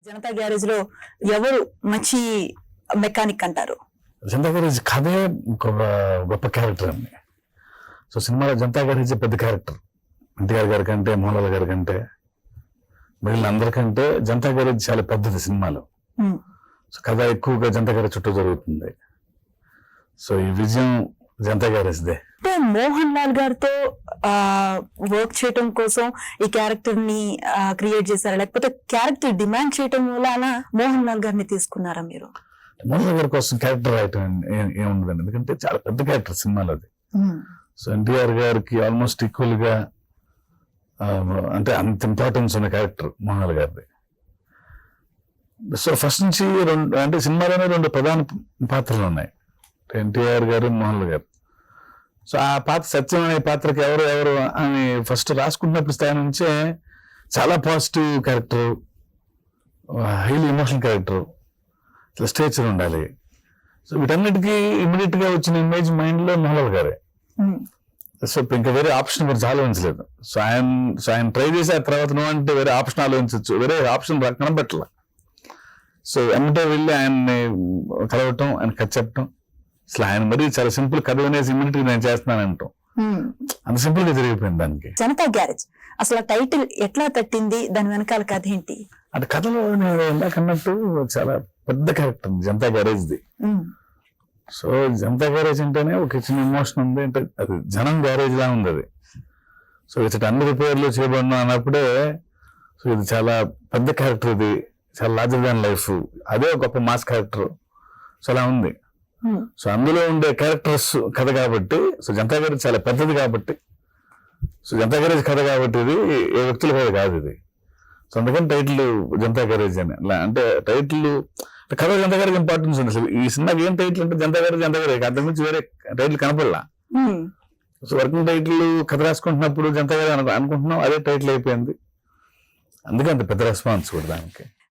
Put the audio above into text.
Janata garage లో ఎవరు మంచి మెకానిక్ అంటారు? జనతా గ్యారేజ్ కథే గొప్ప క్యారెక్టర్ అండి. సో సినిమాలో జనతా గ్యారేజ్ పెద్ద క్యారెక్టర్. ఎన్టీఆర్ గారి కంటే, మోహన్లాల్ గారి కంటే, మిగిలిన అందరికంటే జనతా గ్యారేజ్ చాలా పెద్దది సినిమాలో. సో కథ ఎక్కువగా జనతా గ్యారేజ్ చుట్టూ జరుగుతుంది. సో ఈ విజయం జనతా గ్యారేజ్దే. అంటే మోహన్ లాల్ గారితో వర్క్ చేయటం కోసం ఈ క్యారెక్టర్ ని క్రియేట్ చేశారా, లేకపోతే క్యారెక్టర్ డిమాండ్ చేయటం వల్ల మోహన్ లాల్ గారిని తీసుకున్నారా మీరు? మోహన్ లాల్ గారి కోసం క్యారెక్టర్ రాయటం ఏముండదండి, ఎందుకంటే చాలా పెద్ద క్యారెక్టర్ సినిమాలో అది. సో ఎన్టీఆర్ గారికి ఆల్మోస్ట్ ఈక్వల్ గా అంటే అంత ఇంపార్టెన్స్ ఉన్న క్యారెక్టర్ మోహన్ లాల్ గారిది. సో ఫస్ట్ నుంచి అంటే సినిమాలోనే రెండు ప్రధాన పాత్రలు ఉన్నాయి, ఎన్టీఆర్ గారు, మోహన్ లాల్ గారు. సో ఆ పాత్ర సత్యం అనే పాత్రకి ఎవరు అని ఫస్ట్ రాసుకున్నప్పుడు స్థాయి నుంచే చాలా positive character, highly emotional character, ఇట్లా స్టేచర్ ఉండాలి. సో వీటన్నిటికీ ఇమీడియట్ గా వచ్చిన ఇమేజ్ మైండ్ లో మోహన్లాల్ గారే. సో ఇంకా వేరే ఆప్షన్ గురించి ఆలోచించలేదు. సో ఆయన ట్రై చేసి ఆ తర్వాత నువ్వు అంటే వేరే ఆప్షన్ ఆలోచించవచ్చు, వేరే ఆప్షన్ కనబట్టల. సో ఎమ్మటే వెళ్ళి ఆయన్ని కలవటం, ఆయన కథ చెప్పటం, అసలు ఆయన మరి చాలా సింపుల్ కథ అనేసి ఇమీడియట్ గా నేను చేస్తున్నాను అంటాం, అంత సింపుల్ గా జరిగిపోయింది దానికి. జనతా గ్యారేజ్ అసలు టైటిల్ ఎట్లా తట్టింది, దాని వెనకాల కథ ఏంటి? అంటే కథలో నేను ఇందాకన్నట్టు చాలా పెద్ద character Janata garage the. So Janata garage అంటేనే ఒక చిన్న ఎమోషన్ ఉంది, అంటే అది జనం గ్యారేజ్ లా ఉంది అది. సో ఇచ్చట అన్ని రిపేర్లు చేయబడిన అన్నప్పుడే సో ఇది చాలా పెద్ద క్యారెక్టర్, ఇది చాలా లార్జర్ దాన్ లైఫ్, అదే ఒక గొప్ప మాస్ క్యారెక్టర్. సో అలా ఉంది. సో అందులో ఉండే క్యారెక్టర్స్ కథ కాబట్టి, సో జనతా గ్యారేజ్ చాలా పెద్దది కాబట్టి, సో జనతా గ్యారేజ్ కథ కాబట్టి ఇది ఏ వ్యక్తుల కథ కాదు ఇది. సో అందుకని టైటిల్ జనతా గ్యారేజ్ అని. అంటే టైటిల్ కథ జనతా గ్యారేజ్ ఇంపార్టెన్స్ ఉంది. అసలు ఈ సినిమాకి ఏం టైటిల్ అంటే జనతా గ్యారేజ్ అంతకు మించి వేరే టైటిల్ కనపడలా. సో వర్కింగ్ టైటిల్ కథ రాసుకుంటున్నప్పుడు జనతా గ్యారేజ్ అనుకుంటున్నాం, అదే టైటిల్ అయిపోయింది. అందుకే అంత పెద్ద రెస్పాన్స్ కూడా దానికి.